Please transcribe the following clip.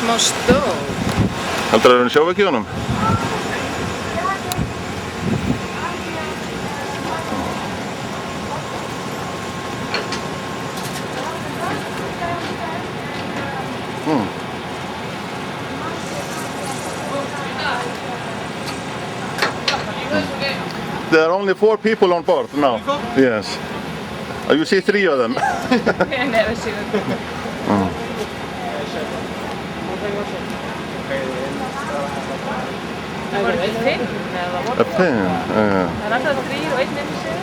smá stóð. Heldur það að vera sjóveiki í honum? There are only 4 people on board now. Yes. You see 3 of them. Ég never seen it. Það voru ekki 5 eða voru A pin. Það er alltaf 3 og 1 inni sér.